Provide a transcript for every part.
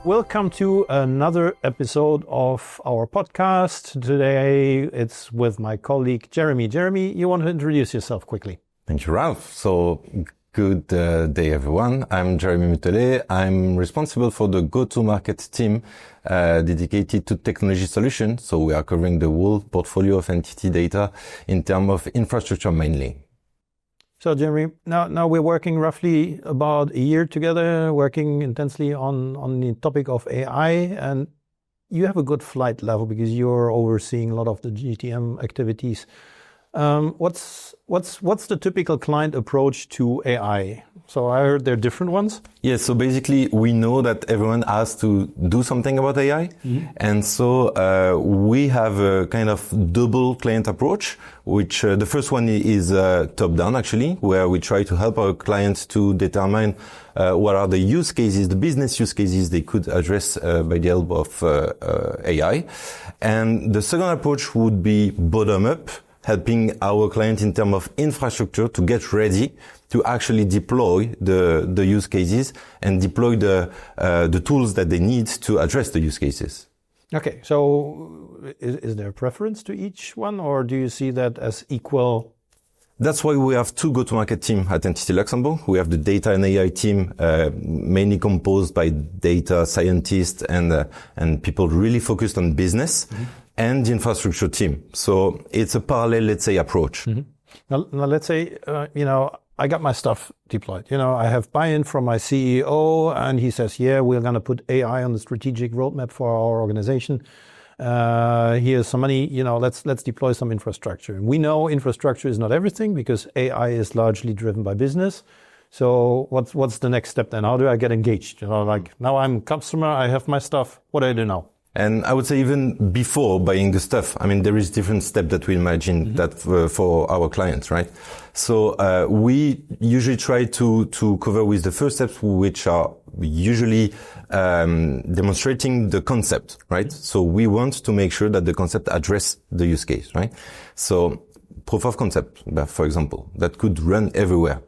welcome to another episode of our podcast. Today it's with my colleague Jérémie. Jérémie, you want to introduce yourself quickly? Thank you, Ralph. So good day, everyone. I'm Jérémie Mutelet. I'm responsible for the go-to-market team dedicated to technology solutions. So we are covering the whole portfolio of entity data in terms of infrastructure mainly. So, Jérémie, now we're working roughly about a year together, working intensely on the topic of AI, and you have a good flight level because you're overseeing a lot of the GTM activities. What's the typical client approach to AI? So I heard there are different ones. Yes, so basically we know that everyone has to do something about AI. Mm-hmm. And so we have a kind of double client approach, which the first one is top-down actually, where we try to help our clients to determine what are the use cases, the business use cases they could address by the help of AI. And the second approach would be bottom-up, helping our client in terms of infrastructure to get ready to actually deploy the use cases and deploy the tools that they need to address the use cases. Okay, so is there a preference to each one, or do you see that as equal? That's why we have two go-to-market teams at Entity Luxembourg. We have the data and AI team, mainly composed by data scientists and people really focused on business. Mm-hmm. And the infrastructure team. So it's a parallel, let's say, approach. Mm-hmm. Now let's say, I got my stuff deployed. I have buy-in from my CEO and he says, yeah, we're going to put AI on the strategic roadmap for our organization. Here's some money, let's deploy some infrastructure. And we know infrastructure is not everything because AI is largely driven by business. So what's the next step then? How do I get engaged? Now I'm a customer, I have my stuff. What do I do now? And I would say even before buying the stuff, there is different steps that we imagine mm-hmm. that for our clients, right? So we usually try to cover with the first steps, which are usually demonstrating the concept, right? Mm-hmm. So we want to make sure that the concept address the use case, right? So proof of concept, for example, that could run everywhere.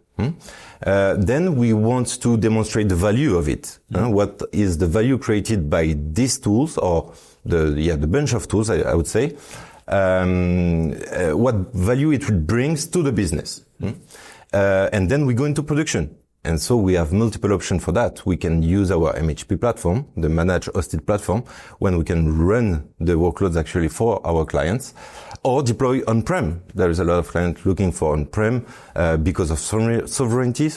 Then we want to demonstrate the value of it. Mm-hmm. What is the value created by these tools or the bunch of tools, I would say. What value it brings to the business. Mm-hmm. And then we go into production. And so we have multiple options for that. We can use our MHP platform, the managed hosted platform, when we can run the workloads actually for our clients, or deploy on-prem. There is a lot of clients looking for on-prem because of sovereignty,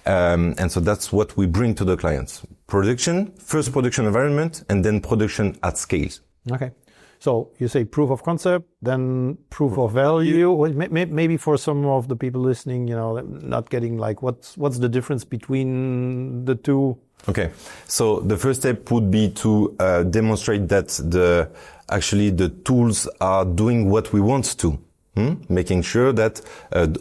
and so that's what we bring to the clients. First production environment, and then production at scale. Okay. So you say proof of concept, then proof of value. Maybe for some of the people listening, not getting what's the difference between the two? Okay. So the first step would be to demonstrate that the tools are doing what we want to. Making sure that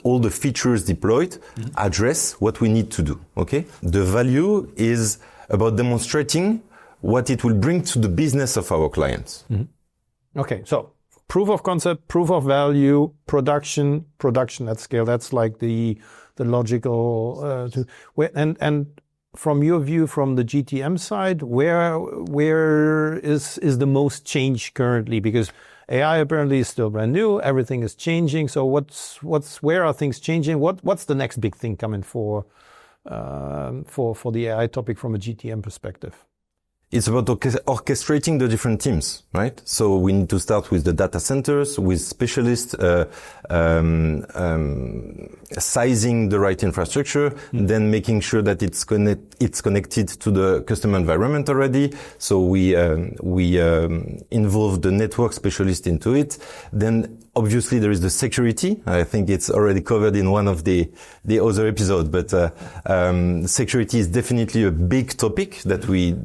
all the features deployed mm-hmm. address what we need to do. Okay. The value is about demonstrating what it will bring to the business of our clients. Mm-hmm. Okay, so proof of concept, proof of value, production at scale. That's like the logical. And from your view, from the GTM side, where is the most change currently? Because AI apparently is still brand new. Everything is changing. So where are things changing? What's the next big thing coming for the AI topic from a GTM perspective? It's about orchestrating the different teams, right? So we need to start with the data centers, with specialists, sizing the right infrastructure, mm-hmm. then making sure that it's connected to the customer environment already. So we involve the network specialist into it. Then obviously there is the security. I think it's already covered in one of the other episodes, but security is definitely a big topic that we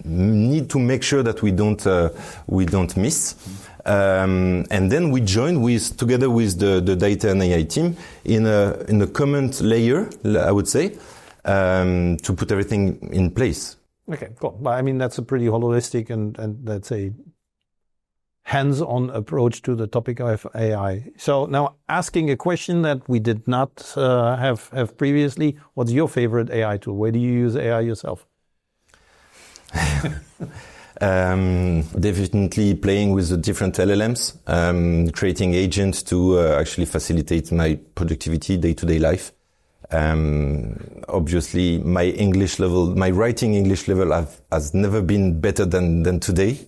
need to make sure that we don't miss. And then we join together with the data and AI team in a common layer, I would say, to put everything in place. Okay, cool. But that's a pretty holistic and let's say hands-on approach to the topic of AI. So now asking a question that we did not have previously, what's your favorite AI tool? Where do you use AI yourself? Definitely playing with the different LLMs, creating agents to actually facilitate my productivity, day-to-day life. Obviously, my writing English level has never been better than today.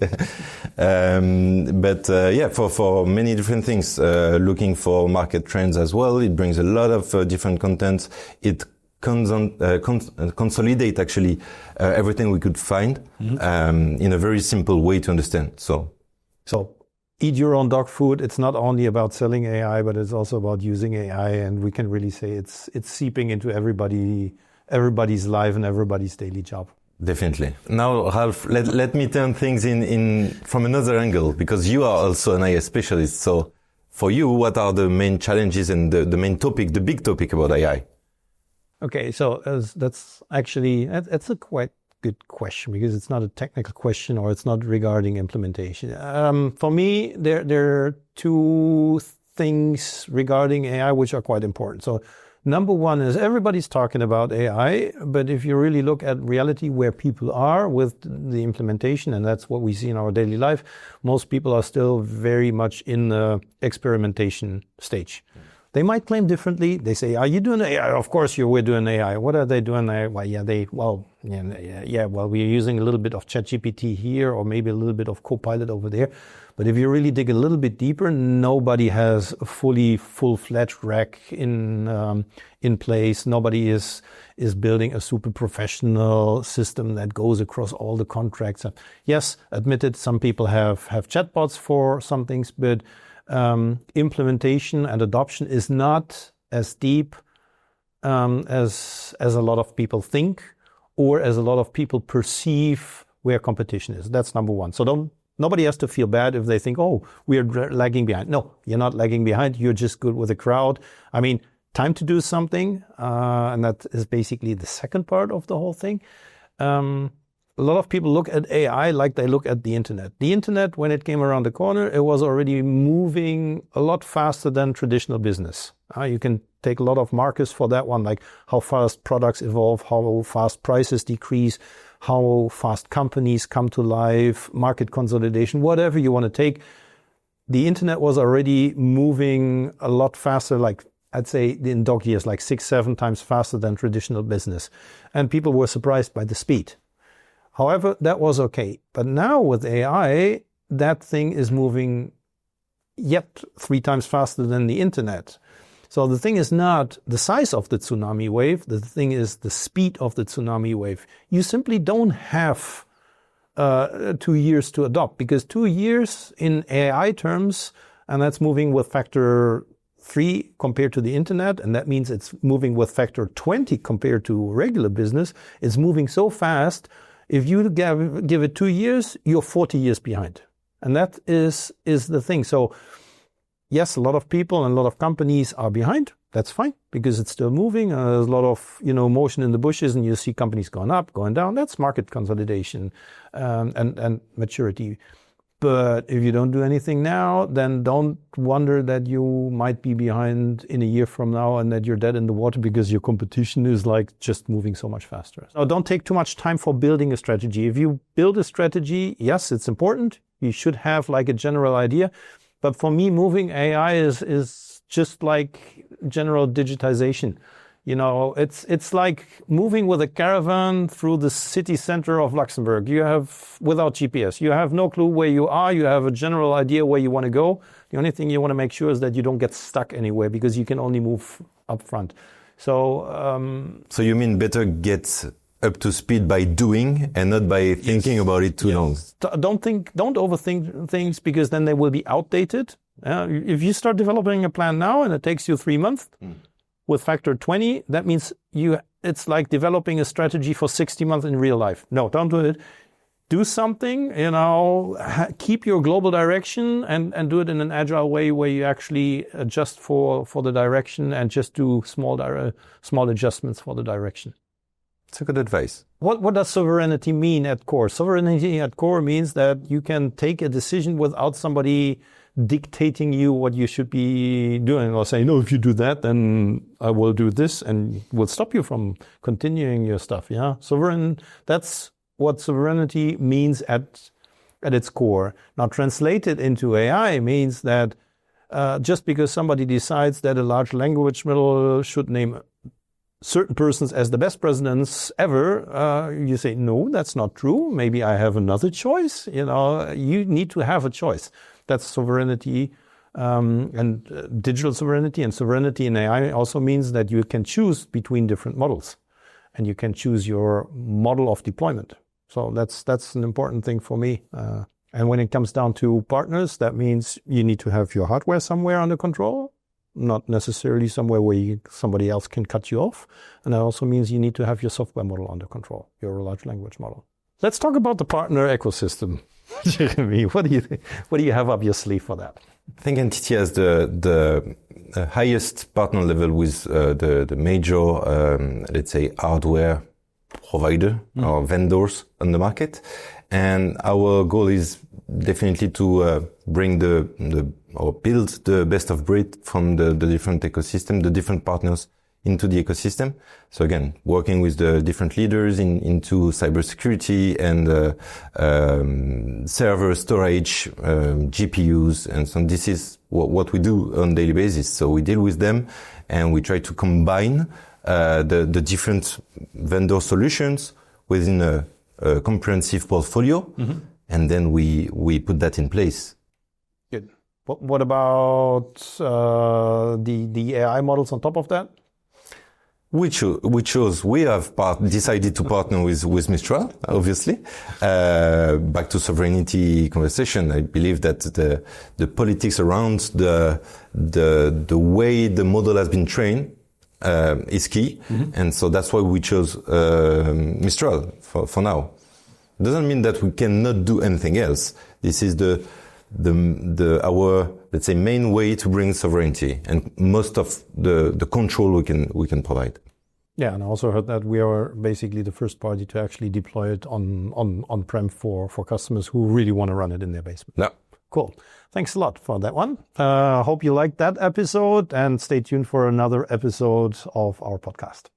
For many different things, looking for market trends as well. It brings a lot of different content. It consolidate actually everything we could find in a very simple way to understand. So eat your own dog food. It's not only about selling AI, but it's also about using AI, and we can really say it's seeping into everybody's life and everybody's daily job. Definitely. Now, Ralph, let me turn things in from another angle, because you are also an AI specialist. So for you, what are the main challenges and the main topic, the big topic about AI? Okay, so that's a quite good question, because it's not a technical question, or it's not regarding implementation. For me, there are two things regarding AI which are quite important. So number one is everybody's talking about AI, but if you really look at reality where people are with the implementation, and that's what we see in our daily life, most people are still very much in the experimentation stage. They might claim differently. They say, "Are you doing AI?" Of course, we're doing AI. What are they doing? Well, we're using a little bit of ChatGPT here, or maybe a little bit of Copilot over there. But if you really dig a little bit deeper, nobody has a full-fledged rack in place. Nobody is building a super professional system that goes across all the contracts. Yes, admitted, some people have chatbots for some things, but implementation and adoption is not as deep as a lot of people think, or as a lot of people perceive where competition is. That's number one. So nobody has to feel bad if they think, "Oh, we're lagging behind." No, you're not lagging behind. You're just good with the crowd. I mean, time to do something, and that is basically the second part of the whole thing. A lot of people look at AI like they look at the internet. The internet, when it came around the corner, it was already moving a lot faster than traditional business. You can take a lot of markers for that one, like how fast products evolve, how fast prices decrease, how fast companies come to life, market consolidation, whatever you want to take. The internet was already moving a lot faster, like I'd say in dog years, like 6-7 times faster than traditional business. And people were surprised by the speed. However, that was okay. But now with AI, that thing is moving yet 3 times faster than the internet. So the thing is not the size of the tsunami wave. The thing is the speed of the tsunami wave. You simply don't have 2 years to adopt, because 2 years in AI terms, and that's moving with factor 3 compared to the internet, and that means it's moving with factor 20 compared to regular business. It's moving so fast. If you give it 2 years, you're 40 years behind. And that is the thing. So yes, a lot of people and a lot of companies are behind. That's fine, because it's still moving. There's a lot of motion in the bushes, and you see companies going up, going down. That's market consolidation and maturity. But if you don't do anything now, then don't wonder that you might be behind in a year from now and that you're dead in the water because your competition is like just moving so much faster. So don't take too much time for building a strategy. If you build a strategy, yes, it's important. You should have like a general idea. But for me, moving AI is just like general digitization. It's like moving with a caravan through the city center of Luxembourg. Without GPS, you have no clue where you are. You have a general idea where you want to go. The only thing you want to make sure is that you don't get stuck anywhere, because you can only move up front. So you mean better get up to speed by doing and not by thinking about it too long? Don't overthink things, because then they will be outdated. If you start developing a plan now and it takes you 3 months, with factor 20, that means it's like developing a strategy for 60 months in real life. No, don't do it. Do something, keep your global direction and do it in an agile way where you actually adjust for the direction and just do small adjustments for the direction. It's a good advice. What does sovereignty mean at core? Sovereignty at core means that you can take a decision without somebody dictating you what you should be doing, or saying, no, if you do that, then I will do this, and will stop you from continuing your stuff. Yeah, sovereign, that's what sovereignty means at its core. Now, translated into AI means that just because somebody decides that a large language model should name certain persons as the best presidents ever, you say, no, that's not true. Maybe I have another choice. You need to have a choice. That's sovereignty, and digital sovereignty. And sovereignty in AI also means that you can choose between different models, and you can choose your model of deployment. So that's an important thing for me. And when it comes down to partners, that means you need to have your hardware somewhere under control, not necessarily somewhere where somebody else can cut you off. And that also means you need to have your software model under control, your large language model. Let's talk about the partner ecosystem. Jérémie, what do you think? What do you have up your sleeve for that? I think NTT has the highest partner level with the major, let's say, hardware provider or vendors on the market. And our goal is definitely to bring or build the best of breed from the different ecosystem, the different partners into the ecosystem. So again, working with the different leaders into cybersecurity and server storage, GPUs, and so on. This is what we do on a daily basis. So we deal with them and we try to combine the different vendor solutions within a comprehensive portfolio, and then we put that in place. Good. What about the AI models on top of that? We have decided to partner with Mistral, obviously. Back to sovereignty conversation, I believe that the politics around the way the model has been trained is key, and so that's why we chose Mistral for now. Doesn't mean that we cannot do anything else. This is our, let's say, main way to bring sovereignty and most of the control we can provide. Yeah, and I also heard that we are basically the first party to actually deploy it on-prem for customers who really want to run it in their basement. Yeah. Cool. Thanks a lot for that one. Hope you liked that episode, and stay tuned for another episode of our podcast.